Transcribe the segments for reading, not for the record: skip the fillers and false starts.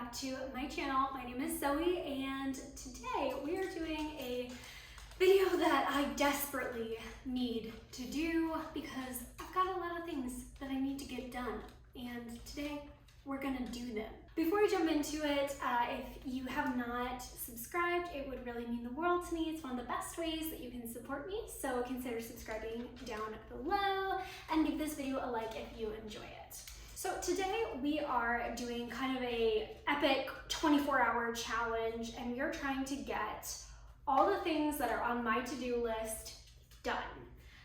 back to my channel. My name is Zoe, and today we are doing a video that I desperately need to do because I've got a lot of things that I need to get done, and today we're gonna do them. Before we jump into it, if you have not subscribed, it would really mean the world to me. It's one of the best ways that you can support me, so consider subscribing down below and give this video a like if you enjoy it. So today we are doing kind of a epic 24-hour challenge, and we are trying to get all the things that are on my to-do list done.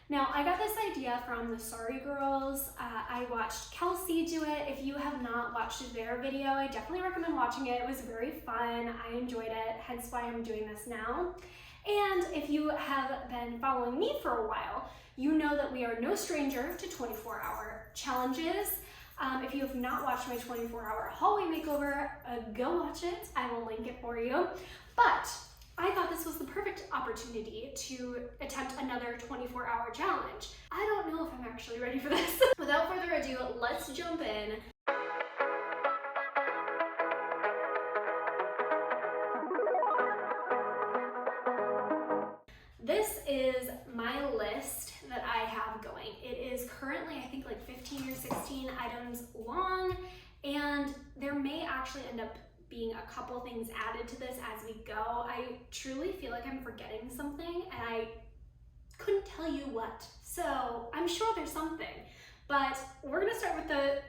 Now, I got this idea from the Sorry girls. I watched Kelsey do it. If you have not watched their video, I definitely recommend watching it. It was very fun. I enjoyed it, hence why I'm doing this now. And if you have been following me for a while, you know that we are no stranger to 24-hour challenges. If you have not watched my 24-hour hallway makeover, go watch it. I will link it for you. But I thought this was the perfect opportunity to attempt another 24-hour challenge. I don't know if I'm actually ready for this. Without further ado, let's jump in. This is my list that I have going. It is currently, I think, like 15 or 16 items long, and there may actually end up being a couple things added to this as we go. I truly feel like I'm forgetting something, and I couldn't tell you what. So I'm sure there's something, but we're gonna start with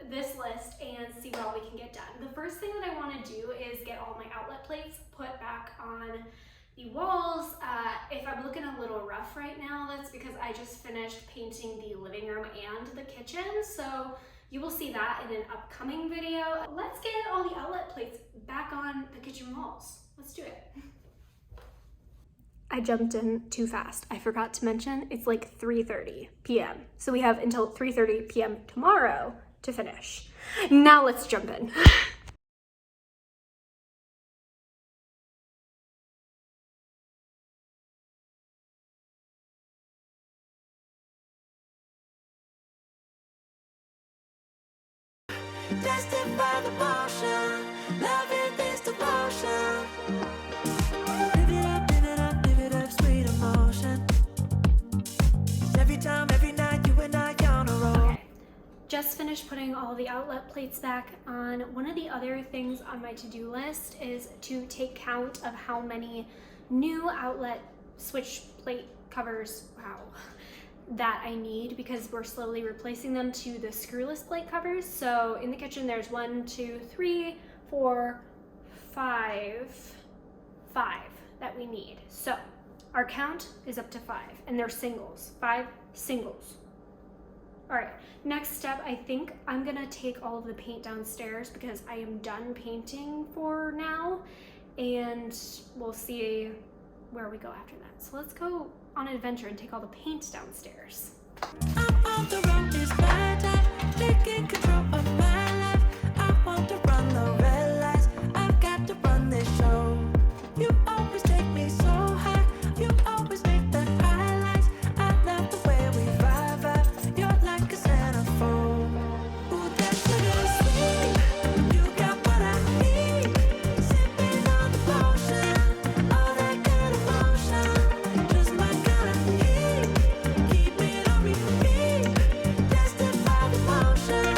this list and see what all we can get done. The first thing that I wanna do is get all my outlet plates put back on the walls. If I'm looking a little rough right now, that's because I just finished painting the living room and the kitchen, so you will see that in an upcoming video. Let's get all the outlet plates back on the kitchen walls. Let's do it. I jumped in too fast. I forgot to mention it's like 3:30 p.m. So we have until 3:30 p.m. tomorrow to finish. Now let's jump in. Tested by the motion, loving this devotion. Live it up, live it up, live it up, sweet emotion. Every time, every night, you and I on a roll. Okay, just finished putting all the outlet plates back on. One of the other things on my to-do list is to take count of how many new outlet switch plate covers, that I need, because we're slowly replacing them to the screwless plate covers. So in the kitchen there's 1, 2, 3, 4, 5 that we need. So our count is up to 5, and they're singles, 5 singles. All right, next step, I think I'm gonna take all of the paint downstairs because I am done painting for now, and we'll see where we go after that. So let's go on an adventure and take all the paint downstairs. I'm on the road, it's my time, taking control of my life. I want to run the red lights, I've got to run this show. You always take me so high, you always make the highlights. I love the way we vibe, you're like a centerfold. Ooh, that's Sugarsweet, you got what I need. Sipping on the potion, all that good emotion. Just my kind of heat, keep it on repeat. Tested by the motion,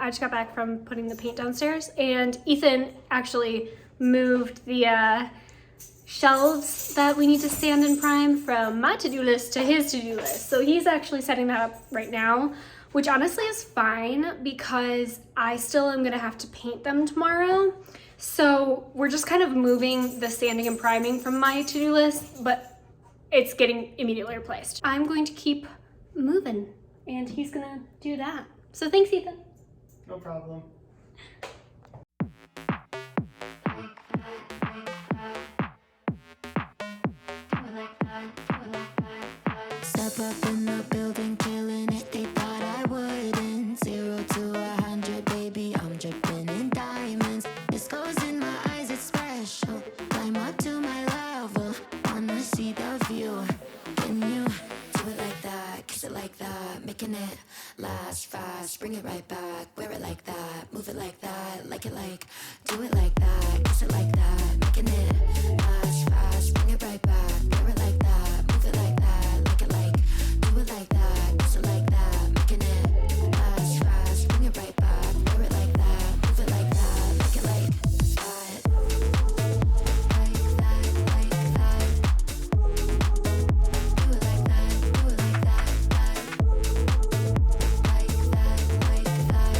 I just got back from putting the paint downstairs, and Ethan actually moved the shelves that we need to sand and prime from my to-do list to his to-do list. So he's actually setting that up right now, which honestly is fine because I still am gonna have to paint them tomorrow. So we're just kind of moving the sanding and priming from my to-do list, but it's getting immediately replaced. I'm going to keep moving and he's gonna do that. So thanks, Ethan. No problem. Step up in the building, killing it. They thought I wouldn't. 0 to 100, baby, I'm dripping in diamonds. This goes in my eyes, it's special. Climb up to my level, wanna see the view. Can you do it like that? Kiss it like that, making it last fast. Bring it right back, wear it like that, move it like that, like it like. Do it like that, kiss it like that, making it last fast. Bring it right back, wear it like that, move it like that, like it like. Do it like that, kiss it like that, making it last fast. Bring it right back, wear it like that, move it like that, like it like that. Like that, like that. Do it like that, do it like that, that. Like that, like that.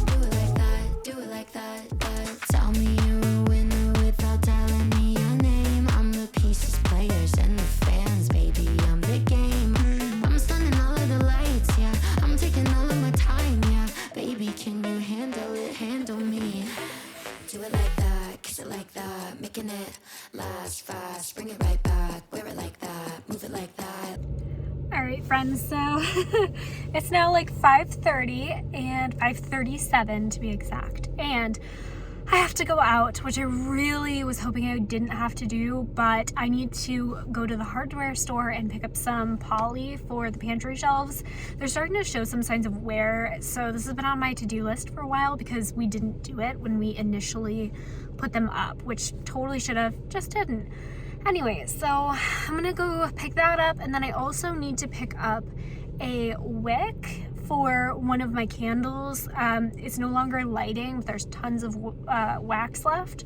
Do it like that, do it like that, that. Tell me you're a winner without telling me your name. I'm the pieces, players, and the fans, baby. I'm the game. I'm stunning all of the lights, yeah. I'm taking all of my time, yeah. Baby, can you handle it? Handle me. Do it like that, kiss it like that, making it last fast. Bring it right back, wear it like that, move it like that. All right, friends, so it's now like 5:30 and 5:37 to be exact. And I have to go out, which I really was hoping I didn't have to do, but I need to go to the hardware store and pick up some poly for the pantry shelves. They're starting to show some signs of wear, so this has been on my to-do list for a while because we didn't do it when we initially put them up, which totally should have, just didn't. Anyways, so I'm gonna go pick that up, and then I also need to pick up a wick for one of my candles. It's no longer lighting, but there's tons of wax left.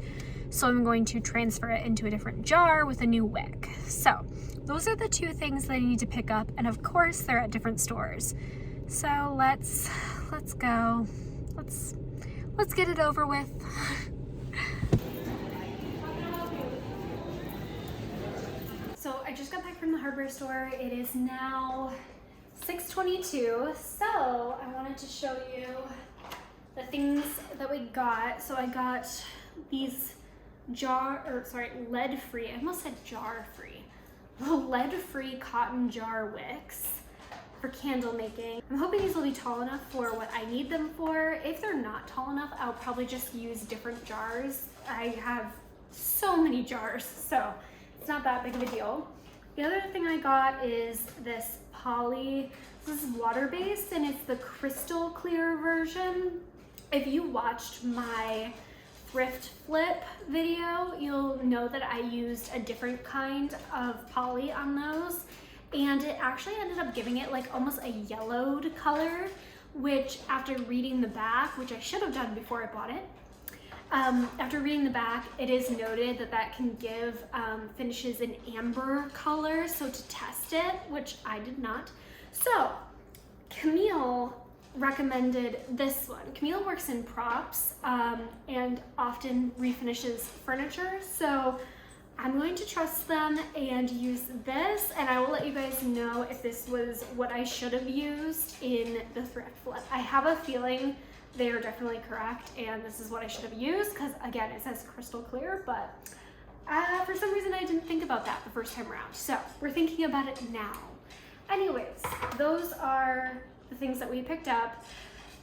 So I'm going to transfer it into a different jar with a new wick. So those are the two things that I need to pick up. And of course they're at different stores. So let's go. Let's get it over with. So I just got back from the hardware store. It is now 6:22, so I wanted to show you the things that we got. So I got these lead-free, I almost said jar-free, lead-free cotton jar wicks for candle making. I'm hoping these will be tall enough for what I need them for. If they're not tall enough, I'll probably just use different jars. I have so many jars, so it's not that big of a deal. The other thing I got is this poly. This is water-based and it's the crystal clear version. If you watched my thrift flip video, you'll know that I used a different kind of poly on those, and it actually ended up giving it like almost a yellowed color, which after reading the back, which I should have done before I bought it, after reading the back, it is noted that that can give finishes an amber color. So to test it, which I did not. So Camille recommended this one. Camille works in props and often refinishes furniture. So I'm going to trust them and use this, and I will let you guys know if this was what I should have used in the thrift flip. I have a feeling they are definitely correct, and this is what I should have used because, again, it says crystal clear, but for some reason I didn't think about that the first time around. So we're thinking about it now. Anyways, those are the things that we picked up.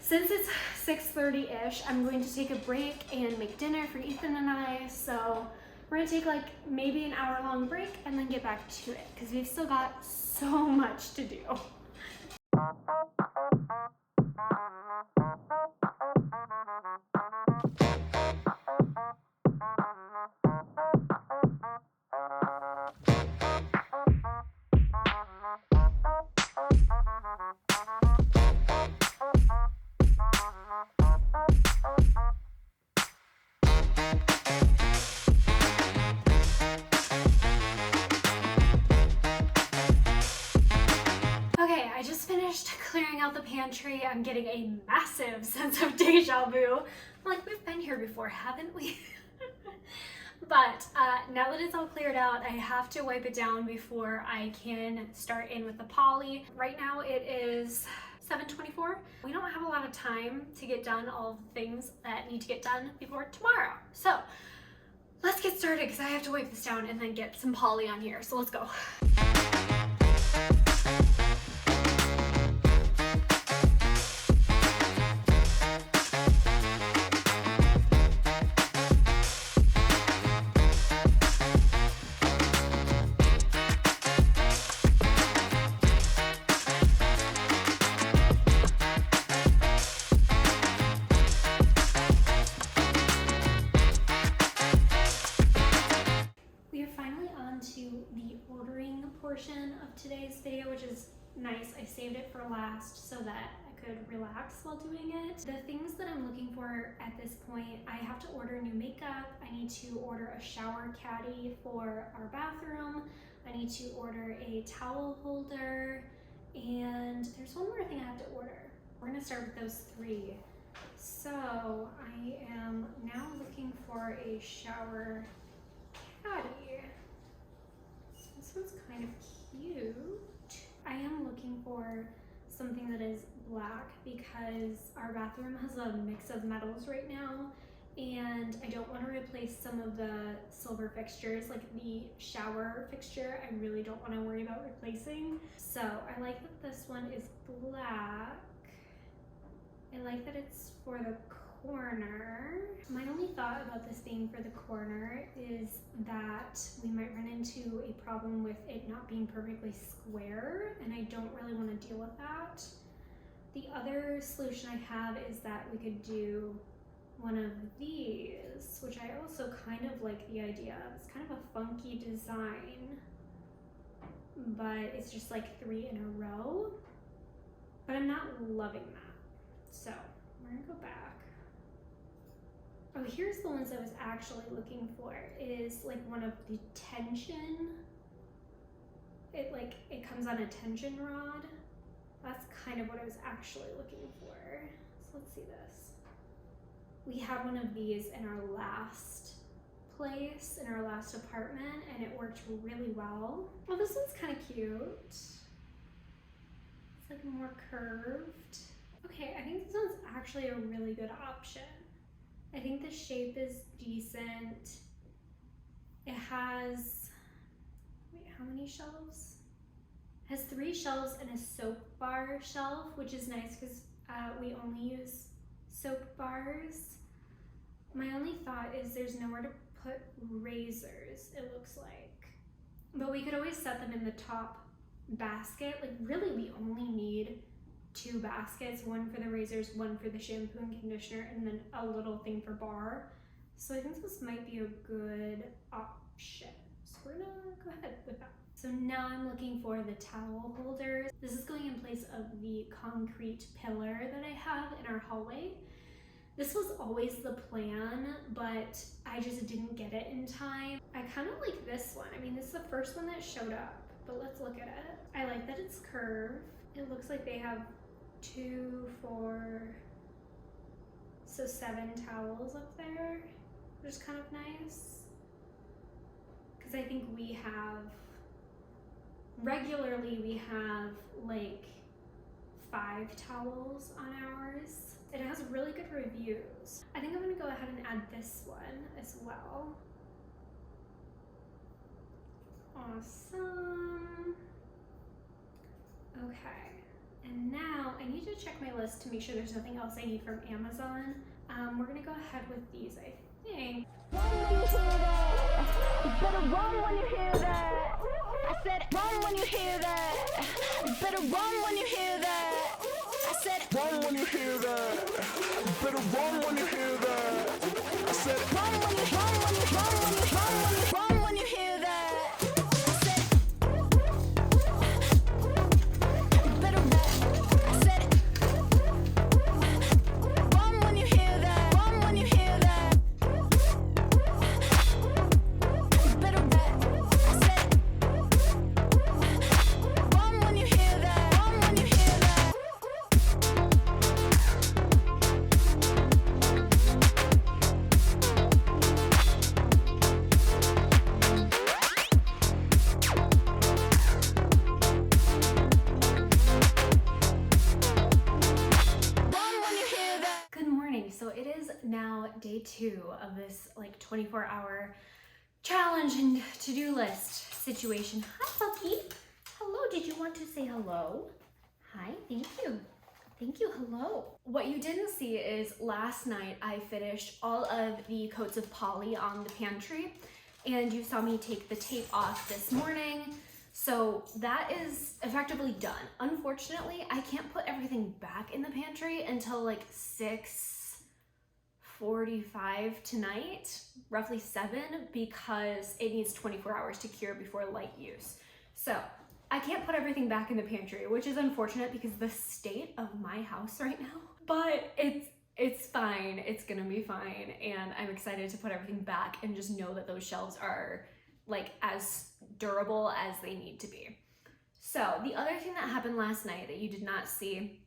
Since it's 6:30-ish, I'm going to take a break and make dinner for Ethan and I. So we're gonna take like maybe an hour-long break and then get back to it because we've still got so much to do. out the pantry, I'm getting a massive sense of deja vu. I'm like, we've been here before, haven't we? But now that it's all cleared out, I have to wipe it down before I can start in with the poly. Right now it is 7:24. We don't have a lot of time to get done all of the things that need to get done before tomorrow. So let's get started because I have to wipe this down and then get some poly on here. So let's go. Portion of today's video, which is nice. I saved it for last so that I could relax while doing it. The things that I'm looking for at this point, I have to order new makeup. I need to order a shower caddy for our bathroom. I need to order a towel holder, and there's one more thing I have to order. We're gonna start with those three. So I am now looking for a shower caddy. This one's kind of cute. I am looking for something that is black because our bathroom has a mix of metals right now, and I don't want to replace some of the silver fixtures, like the shower fixture. I really don't want to worry about replacing. So I like that this one is black. I like that it's for the corner. My only thought about this being for the corner is that we might run into a problem with it not being perfectly square, and I don't really want to deal with that. The other solution I have is that we could do one of these, which I also kind of like the idea of. It's kind of a funky design, but it's just like 3 in a row, but I'm not loving that. So we're gonna go back. Oh, here's the ones I was actually looking for. Is like one of the tension. It comes on a tension rod. That's kind of what I was actually looking for. So let's see this. We had one of these in our last place, in our last apartment, and it worked really well. Oh, this one's kind of cute. It's like more curved. Okay, I think this one's actually a really good option. I think the shape is decent. It has, wait, how many shelves? It has 3 shelves and a soap bar shelf, which is nice because we only use soap bars. My only thought is there's nowhere to put razors, it looks like. But we could always set them in the top basket. Like really we only need 2 baskets, one for the razors, one for the shampoo and conditioner, and then a little thing for bar. So I think this might be a good option. So we're gonna go ahead with that. So now I'm looking for the towel holders. This is going in place of the concrete pillar that I have in our hallway. This was always the plan, but I just didn't get it in time. I kind of like this one. I mean, this is the first one that showed up, but let's look at it. I like that it's curved. It looks like they have 2, 4, so 7 towels up there, which is kind of nice. Because I think regularly we have like 5 towels on ours. It has really good reviews. I think I'm gonna go ahead and add this one as well. Awesome. Okay. And now I need to check my list to make sure there's nothing else I need from Amazon. We're gonna go ahead with these, I think. You better run when you hear that. I said run when you hear that. You better run when you hear that. I said Run when you hear that. You better run when you hear that. I said run when you run when you hear that. I said you better I said run when you hear that. Run when you hear that. You better I said run when you hear that. Run when you hear that. it is now day 2 of this like 24-hour challenge and to-do list situation. Hi, puppy. Hello, did you want to say hello? Hi, thank you. Thank you, hello. What you didn't see is last night I finished all of the coats of poly on the pantry, and you saw me take the tape off this morning. So that is effectively done. Unfortunately, I can't put everything back in the pantry until like 6:45 tonight, roughly 7, because it needs 24 hours to cure before light use. So I can't put everything back in the pantry, which is unfortunate because the state of my house right now, but it's fine. It's gonna be fine. And I'm excited to put everything back and just know that those shelves are like as durable as they need to be. So the other thing that happened last night that you did not see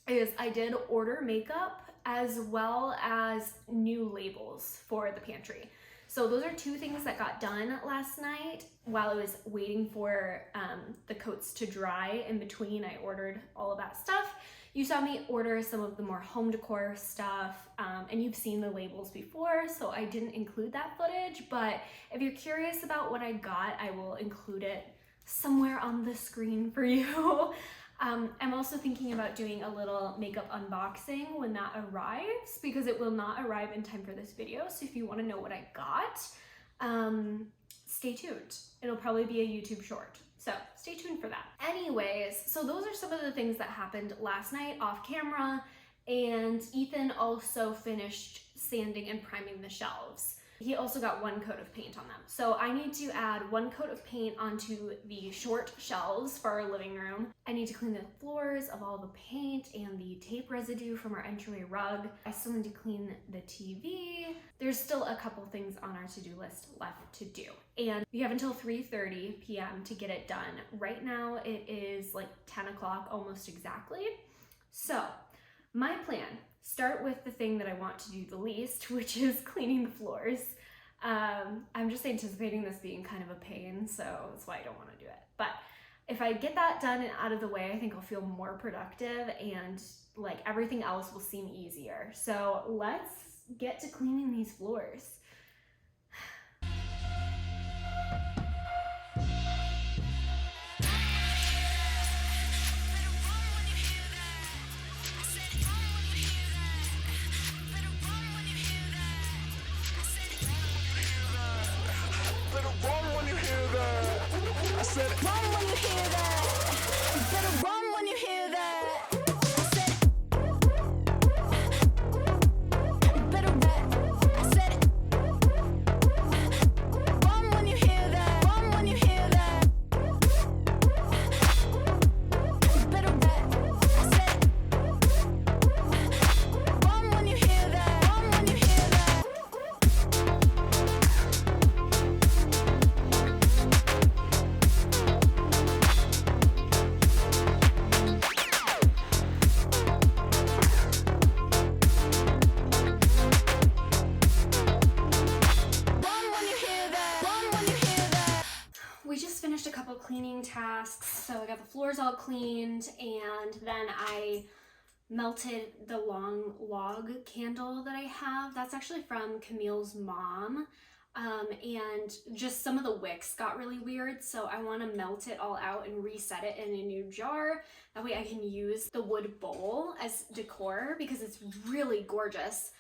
is I did order makeup as well as new labels for the pantry. So those are 2 things that got done last night while I was waiting for the coats to dry. In between, I ordered all of that stuff. You saw me order some of the more home decor stuff, and you've seen the labels before, so I didn't include that footage, but if you're curious about what I got, I will include it somewhere on the screen for you. I'm also thinking about doing a little makeup unboxing when that arrives, because it will not arrive in time for this video, so if you want to know what I got, stay tuned. It'll probably be a YouTube short. So stay tuned for that. Anyways, so those are some of the things that happened last night off camera, and Ethan also finished sanding and priming the shelves. He also got 1 coat of paint on them. So I need to add 1 coat of paint onto the short shelves for our living room. I need to clean the floors of all the paint and the tape residue from our entryway rug. I still need to clean the TV. There's still a couple things on our to-do list left to do. And we have until 3:30 p.m. to get it done. Right now it is like 10 o'clock almost exactly. So my plan, start with the thing that I want to do the least, which is cleaning the floors. I'm just anticipating this being kind of a pain, so that's why I don't want to do it. But if I get that done and out of the way, I think I'll feel more productive and like everything else will seem easier. So let's get to cleaning these floors. Run when you hear that. You better run when you hear that. I said it. You better run. I said it. Run when you hear that. Run when you hear that. You better run. I said it. Run when you hear that. Run when you hear that. We just finished a couple cleaning tasks, so I got the floors all cleaned, and then I melted the long log candle that I have. That's actually from Camille's mom, and just some of the wicks got really weird, so I want to melt it all out and reset it in a new jar. That way I can use the wood bowl as decor because it's really gorgeous.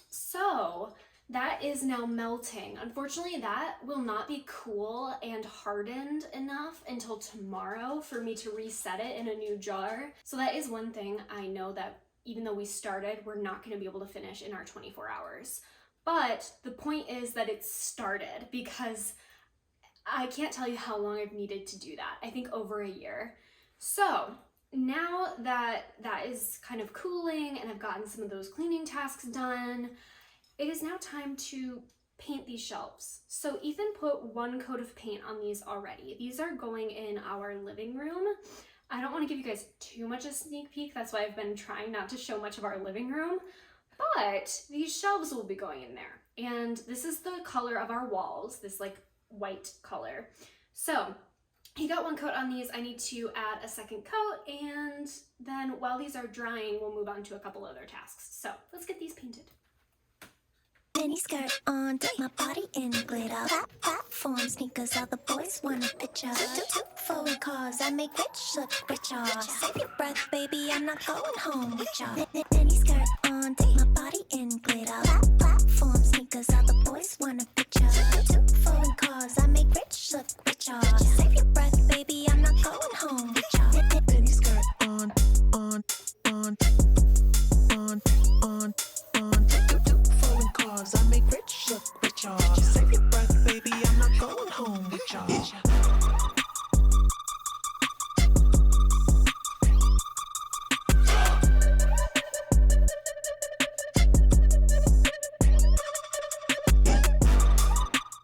So that is now melting. Unfortunately, that will not be cool and hardened enough until tomorrow for me to reset it in a new jar. So that is one thing I know that even though we started, we're not going to be able to finish in our 24 hours. But the point is that it started, because I can't tell you how long I've needed to do that. I think over a year. So now that that is kind of cooling and I've gotten some of those cleaning tasks done, it is now time to paint these shelves. So Ethan put 1 coat of paint on these already. These are going in our living room. I don't want to give you guys too much a sneak peek. That's why I've been trying not to show much of our living room. But these shelves will be going in there. And this is the color of our walls, this like white color. So he got one coat on these. I need to add a second coat, and then while these are drying, we'll move on to a couple other tasks. So let's get these painted. Mini skirt on, dip my body in glitter. Platform sneakers, all the boys want a picture. Two foreign cars, I make rich look richer. Save your breath, baby, I'm not going home with ya. Mini skirt on, dip my body in glitter. Platform sneakers, all the boys want a picture. Two foreign cars, I make rich look richer. Save your breath, baby, I'm not going home with ya. Mini skirt on. Cause I make rich look richer. Save your breath, baby, I'm not going home with ya.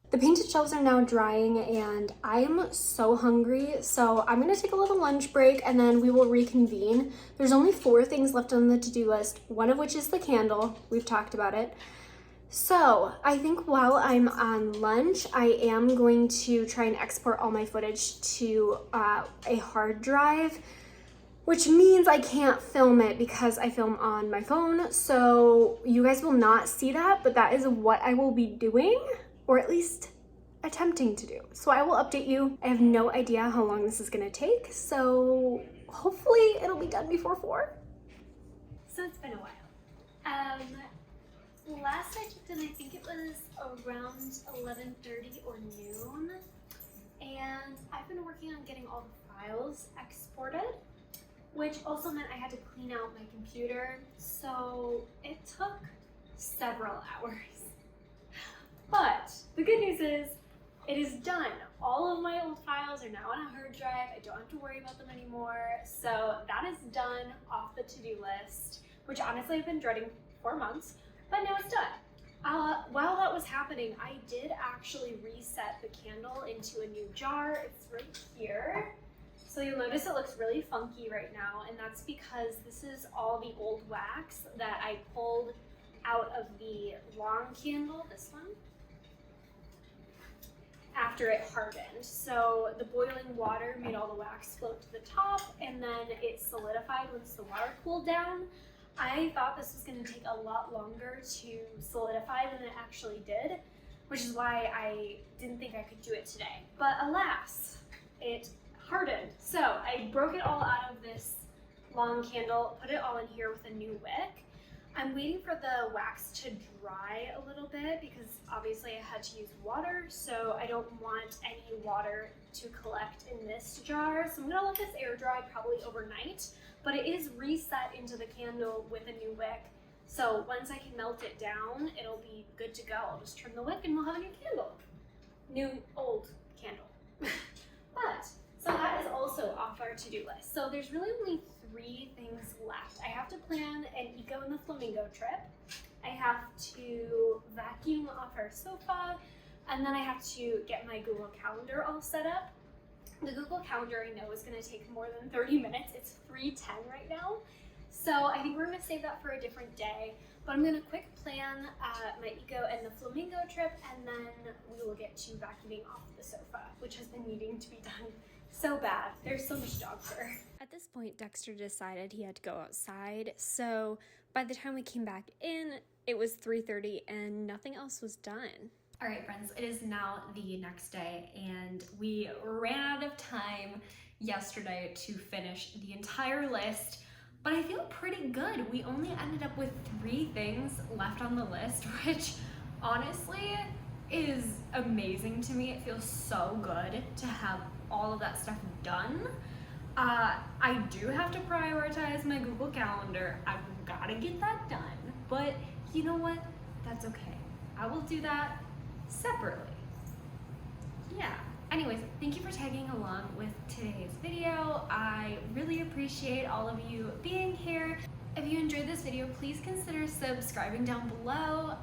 The painted shelves are now drying and I am so hungry, so I'm gonna take a little lunch break and then we will reconvene. There's only 4 things left on the to-do list, one of which is the candle. We've talked about it. So I think while I'm on lunch, I am going to try and export all my footage to a hard drive, which means I can't film it because I film on my phone. So you guys will not see that, but that is what I will be doing, or at least attempting to do. So I will update you. I have no idea how long this is gonna take, so hopefully it'll be done before 4. So it's been a while. Last I checked in, I think it was around 11:30 or noon, and I've been working on getting all the files exported, which also meant I had to clean out my computer, so it took several hours. But the good news is it is done. All of my old files are now on a hard drive. I don't have to worry about them anymore, so that is done off the to-do list, which honestly I've been dreading for months. But now it's done. While that was happening, I did actually reset the candle into a new jar. It's right here. So you'll notice it looks really funky right now, and that's because this is all the old wax that I pulled out of the long candle, this one, after it hardened. So the boiling water made all the wax float to the top, and then it solidified once the water cooled down. I thought this was going to take a lot longer to solidify than it actually did, which is why I didn't think I could do it today. But alas, it hardened. So I broke it all out of this long candle, put it all in here with a new wick. I'm waiting for the wax to dry a little bit because obviously I had to use water, so I don't want any water to collect in this jar. So I'm gonna let this air dry probably overnight, but it is reset into the candle with a new wick. So once I can melt it down, it'll be good to go. I'll just trim the wick and we'll have a new candle. New, old candle. So that is also off our to-do list. So there's really only 3 things left. I have to plan an eco and the flamingo trip. I have to vacuum off our sofa, and then I have to get my Google Calendar all set up. The Google Calendar I know is gonna take more than 30 minutes. It's 3:10 right now. So I think we're gonna save that for a different day, but I'm gonna quick plan my eco and the flamingo trip, and then we will get to vacuuming off the sofa, which has been needing to be done so bad. There's so much dog fur. At this point, Dexter decided he had to go outside, so by the time we came back in, it was 3:30 and nothing else was done. All right, friends, it is now the next day, and we ran out of time yesterday to finish the entire list, but I feel pretty good. We only ended up with 3 things left on the list, which honestly is amazing to me. It feels so good to have all of that stuff done. I do have to prioritize my Google Calendar. I've gotta get that done, but you know what? That's okay. I will do that separately. Yeah. Anyways, thank you for tagging along with today's video. I really appreciate all of you being here. If you enjoyed this video, please consider subscribing down below.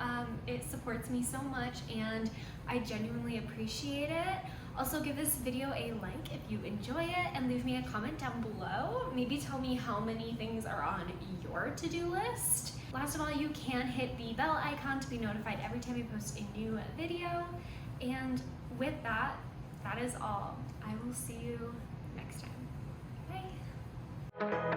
It supports me so much and I genuinely appreciate it. Also, give this video a like if you enjoy it and leave me a comment down below. Maybe tell me how many things are on your to-do list. Last of all, you can hit the bell icon to be notified every time I post a new video. And with that, that is all. I will see you next time. Bye.